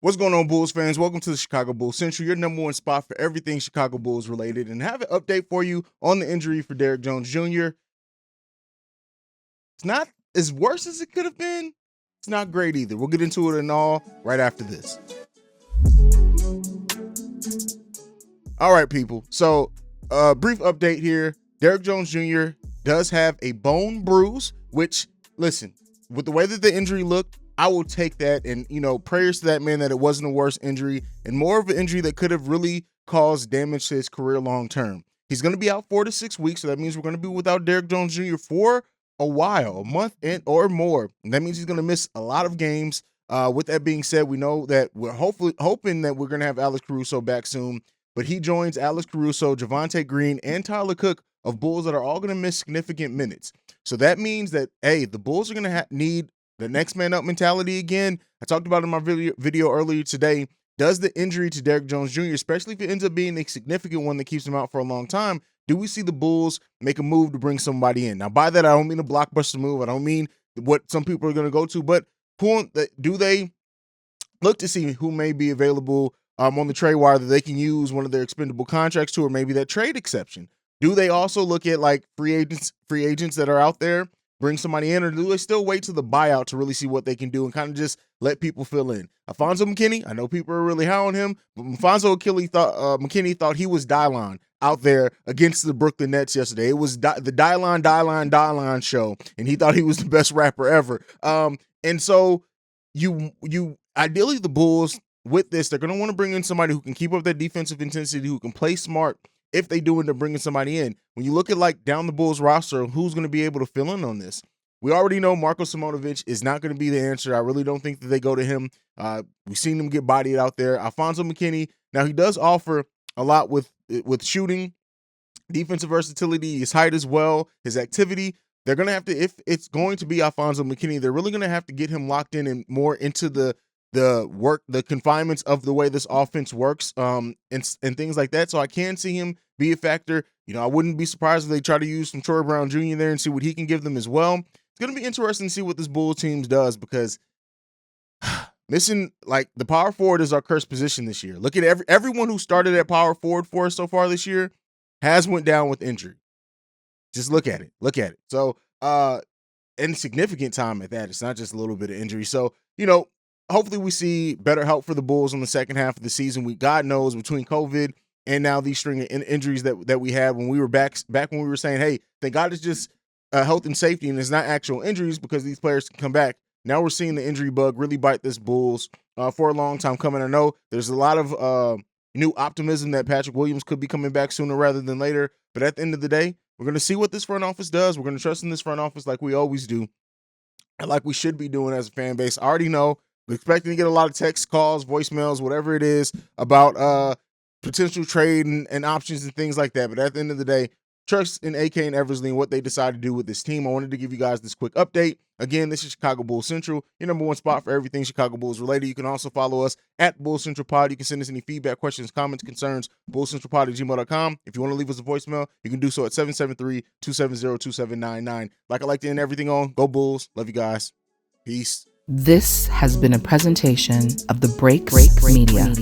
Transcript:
What's going on, Bulls fans? Welcome to the Chicago Bulls Central, your number one spot for everything Chicago Bulls related, and have an update for you on the injury for Derrick Jones Jr. It's not as worse as it could have been. It's not great either. We'll get into it and all right after this. All right, people. So, brief update here. Derrick Jones Jr. does have a bone bruise, which, listen, with the way that the injury looked, I will take that, and prayers to that man that it wasn't a worse injury and more of an injury that could have really caused damage to his career long term. He's going to be out 4 to 6 weeks, so that means we're going to be without Derrick Jones Jr. for a while, a month or more. And that means he's going to miss a lot of games. With that being said, we know that we're hoping that we're going to have Alex Caruso back soon, but he joins Alex Caruso, Javonte Green, and Tyler Cook of Bulls that are all going to miss significant minutes. So that means that, hey, the Bulls are going to need the next man up mentality again. I talked about it in my video earlier today. Does the injury to Derrick Jones Jr., especially if it ends up being a significant one that keeps him out for a long time, do we see the Bulls make a move to bring somebody in? Now, by that, I don't mean a blockbuster move. I don't mean what some people are going to go to, but do they look to see who may be available on the trade wire that they can use one of their expendable contracts to, or maybe that trade exception? Do they also look at like free agents that are out there, bring somebody in, or do they still wait to the buyout to really see what they can do and kind of just let people fill in? Alfonzo McKinnie, I know people are really high on him, but McKinnie thought he was Dylon out there against the Brooklyn Nets yesterday. It was the Dylon show, and he thought he was the best rapper ever. And so you ideally the Bulls with this, they're going to want to bring in somebody who can keep up that defensive intensity, who can play smart. If they do end up bringing somebody in, when you look at like down the Bulls roster, who's going to be able to fill in on this? We already know Marko Simonovic is not going to be the answer. I really don't think that they go to him. We've seen him get bodied out there. Alfonzo McKinnie, now he does offer a lot with shooting, defensive versatility, his height as well, his activity. They're going to have to, if it's going to be Alfonzo McKinnie, they're really going to have to get him locked in and more into the confinements of the way this offense works, and things like that. So I can see him be a factor. I wouldn't be surprised if they try to use some Troy Brown Jr. there and see what he can give them as well. It's going to be interesting to see what this Bulls team does, because missing like the power forward is our cursed position this year. Look at everyone who started at power forward for us so far this year has went down with injury. Just look at it. So, and significant time at that. It's not just a little bit of injury. So, hopefully we see better help for the Bulls in the second half of the season. God knows, between COVID and now these string of injuries that we had when we were back when we were saying, hey, thank God it's just health and safety and it's not actual injuries because these players can come back. Now we're seeing the injury bug really bite this Bulls for a long time coming. I know there's a lot of new optimism that Patrick Williams could be coming back sooner rather than later. But at the end of the day, we're going to see what this front office does. We're going to trust in this front office like we always do and like we should be doing as a fan base. I already know. We're expecting to get a lot of text calls, voicemails, whatever it is, about potential trade and options and things like that. But at the end of the day, trust in AK and Eversley and what they decide to do with this team. I wanted to give you guys this quick update. Again, this is Chicago Bulls Central, your number one spot for everything Chicago Bulls related. You can also follow us at Bulls Central Pod. You can send us any feedback, questions, comments, concerns, bullscentralpod@gmail.com. If you want to leave us a voicemail, you can do so at 773-270-2799. Like I like to end everything on, go Bulls. Love you guys. Peace. This has been a presentation of the Break Media.